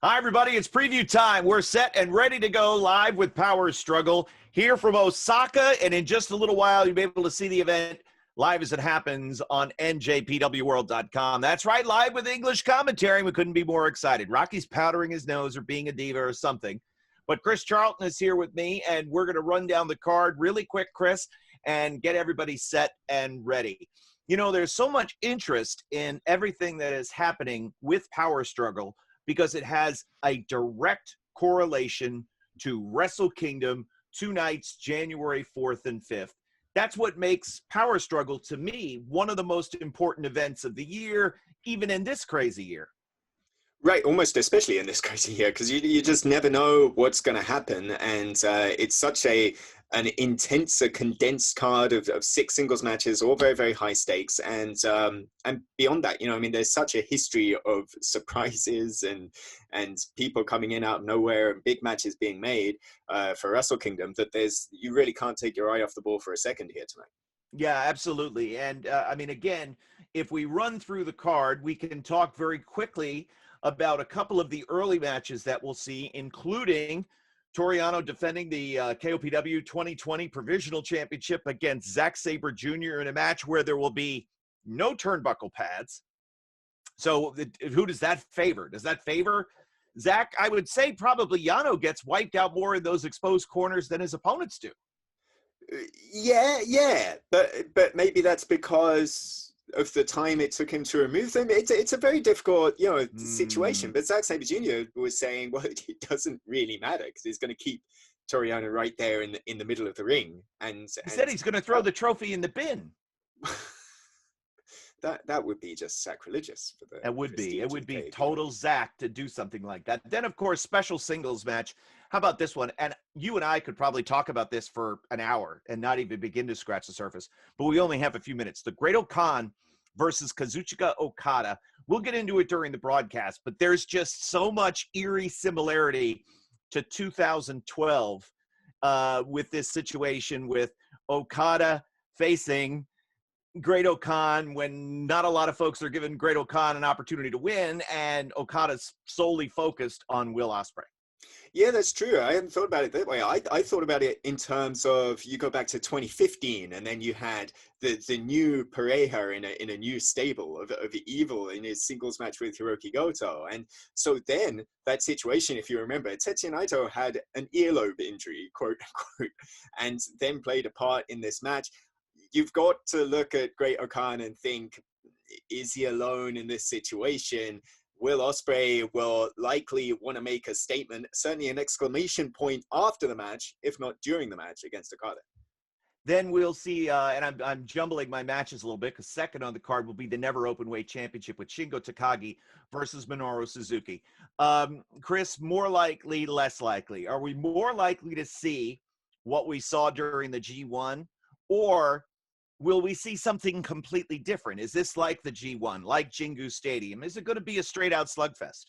Hi, everybody. It's preview time. We're set and ready to go live with Power Struggle here from Osaka. And in just a little while, you'll be able to see the event live as it happens on njpwworld.com. That's right, live with English commentary. We couldn't be more excited. Rocky's powdering his nose or being a diva or something. But Chris Charlton is here with me, and we're going to run down the card really quick, Chris, and get everybody set and ready. You know, there's so much interest in everything that is happening with Power Struggle because it has a direct correlation to Wrestle Kingdom 2 nights, January 4th and 5th. That's what makes Power Struggle, to me, one of the most important events of the year, even in this crazy year. Right, almost especially in this crazy year, because you just never know what's going to happen, and it's such an intense, condensed card of 6 singles matches, all very, very high stakes, and beyond that, I mean, there's such a history of surprises and people coming in out of nowhere and big matches being made for Wrestle Kingdom that you really can't take your eye off the ball for a second here tonight. Yeah, absolutely, and I mean, again, if we run through the card, we can talk very quickly about a couple of the early matches that we'll see, including Toriano defending the KOPW 2020 Provisional Championship against Zack Sabre Jr. in a match where there will be no turnbuckle pads. So who does that favor? Does that favor Zack? I would say probably Yano gets wiped out more in those exposed corners than his opponents do. Yeah, but maybe that's because of the time it took him to remove them. It's a very difficult, situation. But Zack Sabre Jr. was saying, well, it doesn't really matter because he's going to keep Toriano right there in the middle of the ring. And he said he's going to throw the trophy in the bin. That would be just sacrilegious for the. It would be total Zack to do something like that. Then, of course, special singles match. How about this one? And you and I could probably talk about this for an hour and not even begin to scratch the surface. But we only have a few minutes. The Great-O-Khan versus Kazuchika Okada. We'll get into it during the broadcast, but there's just so much eerie similarity to 2012 with this situation with Okada facing Great-O-Khan when not a lot of folks are giving Great-O-Khan an opportunity to win, and Okada's solely focused on Will Ospreay. Yeah, that's true. I hadn't thought about it that way. I thought about it in terms of you go back to 2015, and then you had the new Pareja in a new stable of Evil in his singles match with Hiroki Goto. And so then that situation, if you remember, Tetsuya Naito had an earlobe injury, quote unquote, and then played a part in this match. You've got to look at Great-O-Khan and think, is he alone in this situation? Will Ospreay will likely want to make a statement, certainly an exclamation point after the match, if not during the match against Okada. Then we'll see, and I'm jumbling my matches a little bit because second on the card will be the Never Openweight Championship with Shingo Takagi versus Minoru Suzuki. Chris, more likely, less likely? Are we more likely to see what we saw during the G1, or will we see something completely different? Is this like the G1, like Jingu Stadium? Is it going to be a straight-out slugfest?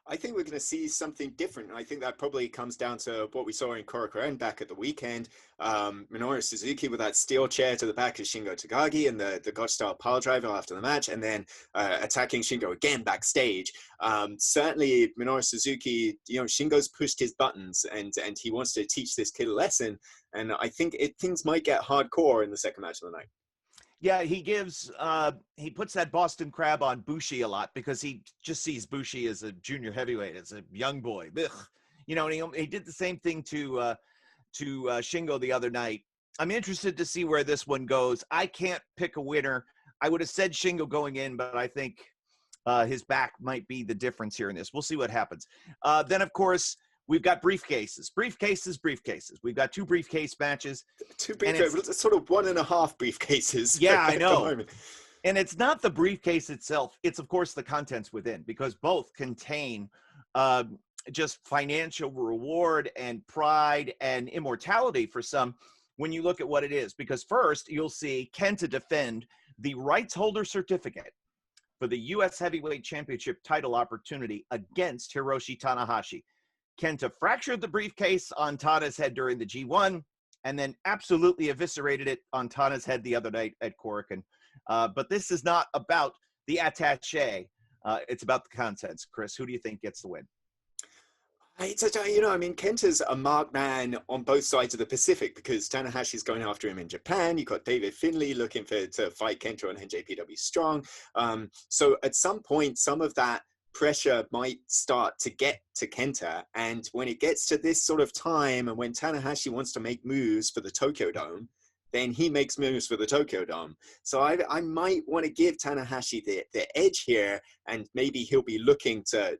I think we're going to see something different. I think that probably comes down to what we saw in Korakuen back at the weekend. Minoru Suzuki with that steel chair to the back of Shingo Takagi and the Gotch-style pile driver after the match, and then attacking Shingo again backstage. Certainly, Minoru Suzuki, Shingo's pushed his buttons, and he wants to teach this kid a lesson. And I think things might get hardcore in the second match of the night. Yeah, he puts that Boston Crab on Bushi a lot because he just sees Bushi as a junior heavyweight, as a young boy. Ugh. And he did the same thing to Shingo the other night. I'm interested to see where this one goes. I can't pick a winner. I would have said Shingo going in, but I think his back might be the difference here in this. We'll see what happens. Then, of course, we've got briefcases. We've got 2 briefcase matches. 2 briefcases, sort of 1.5 briefcases. Yeah, I know. And it's not the briefcase itself. It's, of course, the contents within, because both contain just financial reward and pride and immortality for some when you look at what it is. Because first, you'll see KENTA defend the rights holder certificate for the U.S. Heavyweight Championship title opportunity against Hiroshi Tanahashi. KENTA fractured the briefcase on Tana's head during the G1 and then absolutely eviscerated it on Tana's head the other night at Korakuen. But this is not about the attaché. It's about the contents. Chris, who do you think gets the win? I mean, Kenta's a marked man on both sides of the Pacific because Tanahashi's going after him in Japan. You've got David Finlay looking to fight Kenta on NJPW Strong. So at some point, some of that pressure might start to get to Kenta. And when it gets to this sort of time, and when Tanahashi wants to make moves for the Tokyo Dome, then he makes moves for the Tokyo Dome. So I might want to give Tanahashi the edge here, and maybe he'll be looking to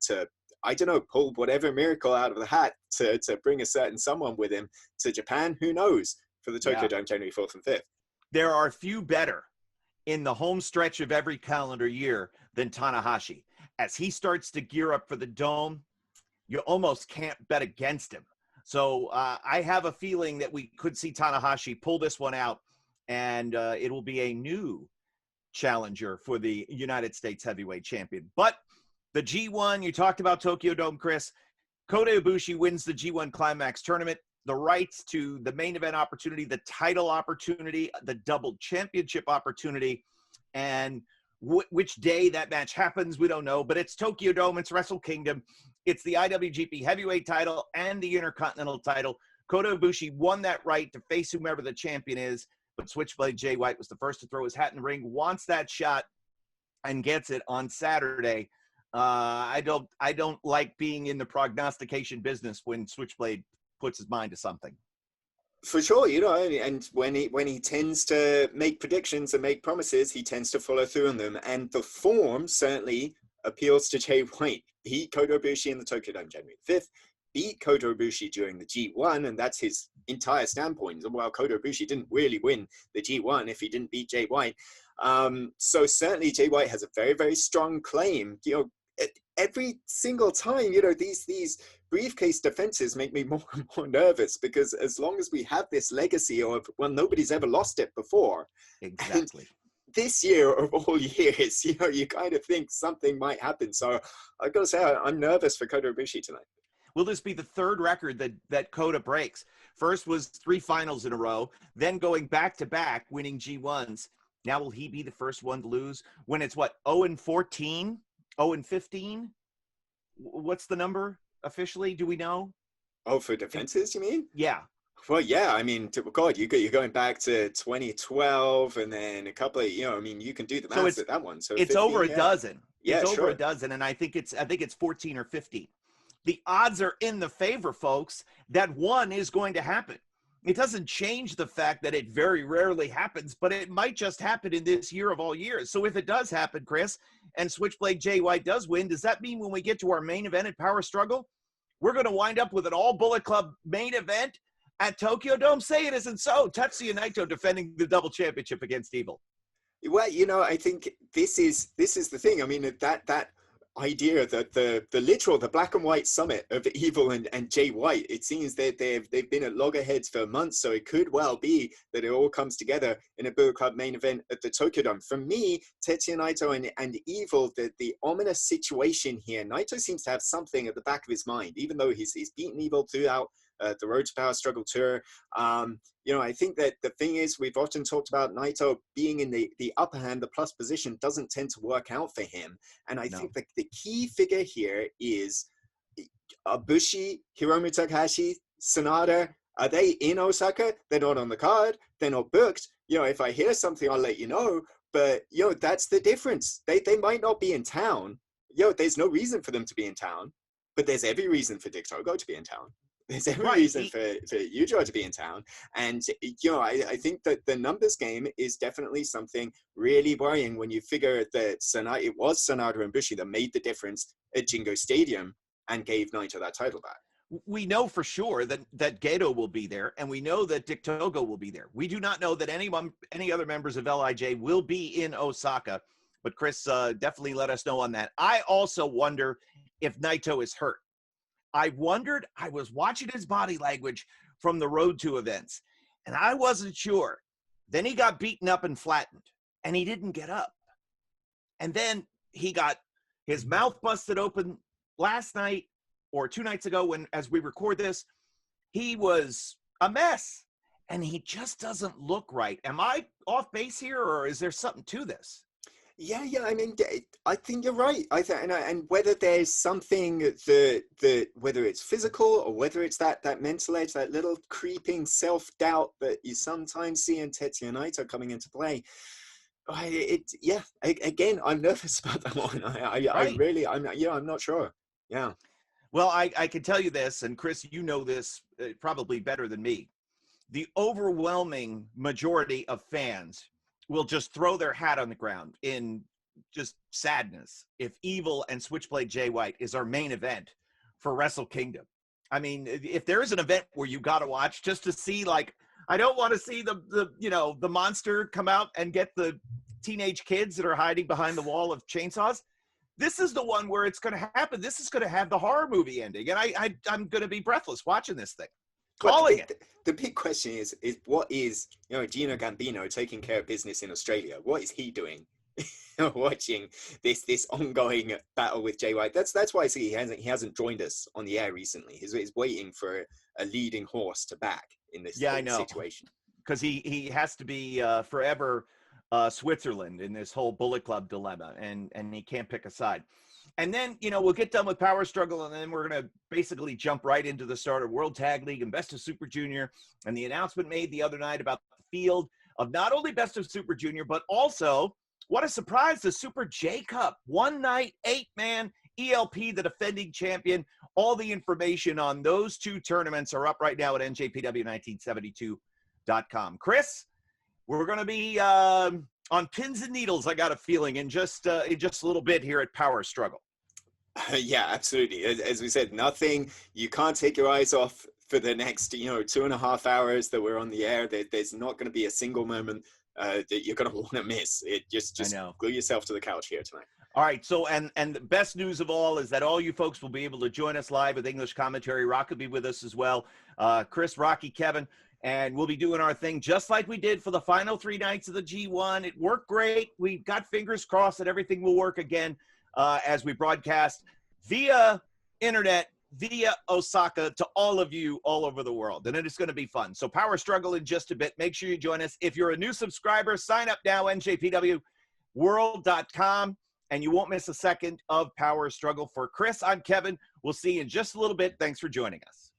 I don't know, pull whatever miracle out of the hat to bring a certain someone with him to Japan. Who knows, for the Tokyo Dome, January 4th and 5th. There are few better in the home stretch of every calendar year than Tanahashi. As he starts to gear up for the Dome, you almost can't bet against him. So I have a feeling that we could see Tanahashi pull this one out, and it will be a new challenger for the United States heavyweight champion. But the G1, you talked about Tokyo Dome, Chris. Kota Ibushi wins the G1 Climax tournament, the rights to the main event opportunity, the title opportunity, the double championship opportunity, and which day that match happens, we don't know, but it's Tokyo Dome, it's Wrestle Kingdom, it's the IWGP heavyweight title and the Intercontinental title. Kota Ibushi won that right to face whomever the champion is, but Switchblade Jay White was the first to throw his hat in the ring, wants that shot, and gets it on Saturday. I don't like being in the prognostication business when Switchblade puts his mind to something. For sure, and when he tends to make predictions and make promises, he tends to follow through on them. And the form certainly appeals to Jay White. Beat Kota Ibushi in the Tokyo Dome January 5th, beat Kota Ibushi during the G1, and that's his entire standpoint. Well, Kota Ibushi didn't really win the G1 if he didn't beat Jay White. So certainly Jay White has a very, very strong claim. Every single time, these briefcase defenses make me more and more nervous, because as long as we have this legacy of, well, nobody's ever lost it before. Exactly. And this year of all years, you kind of think something might happen. So I've got to say, I'm nervous for Kota Ibushi tonight. Will this be the third record that Kota breaks? First was 3 finals in a row, then going back-to-back, winning G1s. Now will he be the first one to lose when it's, 0-14? 0-15? What's the number officially? Do we know? Oh, for defenses, you mean? Yeah. Well, yeah. I mean, God, you're going back to 2012, and then a couple of, you can do the math at that one. So it's 15, over a dozen. Yeah, it's sure. over a dozen, and I think it's 14 or 15. The odds are in the favor, folks, that one is going to happen. It doesn't change the fact that it very rarely happens, but it might just happen in this year of all years. So if it does happen, Chris, and Switchblade Jay White does win, does that mean when we get to our main event at Power Struggle, we're going to wind up with an all Bullet Club main event at Tokyo Dome? Say it isn't so. Tetsuya Naito defending the double championship against Evil. Well, I think this is the thing. I mean, that idea that the black and white summit of Evil and Jay White, it seems that they've been at loggerheads for months, so it could well be that it all comes together in a Bullet Club main event at the Tokyo Dome. For me, Tetsuya Naito and Evil, the ominous situation here, Naito seems to have something at the back of his mind, even though he's beaten Evil throughout the Road to Power Struggle Tour. I think that the thing is, we've often talked about Naito being in the upper hand, the plus position doesn't tend to work out for him. And I think that the key figure here is Ibushi, Hiromu Takahashi, Sanada. Are they in Osaka? They're not on the card. They're not booked. If I hear something, I'll let you know. But, that's the difference. They might not be in town. There's no reason for them to be in town, but there's every reason for Dick Togo to be in town. There's every reason for Yujo to be in town. And, I think that the numbers game is definitely something really worrying when you figure that it was Sanada and Ibushi that made the difference at Jingo Stadium and gave Naito that title back. We know for sure that Gedo will be there, and we know that Dick Togo will be there. We do not know that any other members of LIJ will be in Osaka, but Chris definitely let us know on that. I also wonder if Naito is hurt. I was watching his body language from the Road to events, and I wasn't sure. Then he got beaten up and flattened, and he didn't get up. And then he got his mouth busted open last night or 2 nights ago as we record this. He was a mess, and he just doesn't look right. Am I off base here, or is there something to this? Yeah. I mean, I think you're right. And whether there's something that whether it's physical or whether it's that mental edge, that little creeping self-doubt that you sometimes see in Tetsuya Naito coming into play. Again, I'm nervous about that one. I Right. really, I'm not sure. Yeah. Well, I can tell you this, and Chris, you know this probably better than me. The overwhelming majority of fans will just throw their hat on the ground in just sadness if Evil and Switchblade Jay White is our main event for Wrestle Kingdom. I mean, if there is an event where you got to watch just to see, like, I don't want to see the monster come out and get the teenage kids that are hiding behind the wall of chainsaws. This is the one where it's going to happen. This is going to have the horror movie ending, and I'm going to be breathless watching this thing. Calling it. The big question is what is, Gino Gambino taking care of business in Australia? What is he doing? Watching this ongoing battle with Jay White. That's why I see he hasn't joined us on the air recently. He's waiting for a leading horse to back in this situation. Because he has to be forever Switzerland in this whole Bullet Club dilemma, and he can't pick a side. And then, we'll get done with Power Struggle, and then we're going to basically jump right into the start of World Tag League and Best of Super Junior, and the announcement made the other night about the field of not only Best of Super Junior, but also, what a surprise, the Super J Cup. One night, 8-man, ELP, the defending champion. All the information on those two tournaments are up right now at njpw1972.com. Chris, we're going to be on pins and needles, I got a feeling, in just a little bit here at Power Struggle. Yeah, absolutely. As we said, nothing, you can't take your eyes off for the next, 2.5 hours that we're on the air. There's not going to be a single moment that you're going to want to miss. Just glue yourself to the couch here tonight. All right. So, and the best news of all is that all you folks will be able to join us live with English commentary. Rock will be with us as well. Chris, Rocky, Kevin, and we'll be doing our thing just like we did for the final 3 nights of the G1. It worked great. We've got fingers crossed that everything will work again as we broadcast via internet, via Osaka to all of you all over the world. And it is going to be fun. So Power Struggle in just a bit. Make sure you join us. If you're a new subscriber, sign up now, njpwworld.com, and you won't miss a second of Power Struggle. For Chris, I'm Kevin. We'll see you in just a little bit. Thanks for joining us.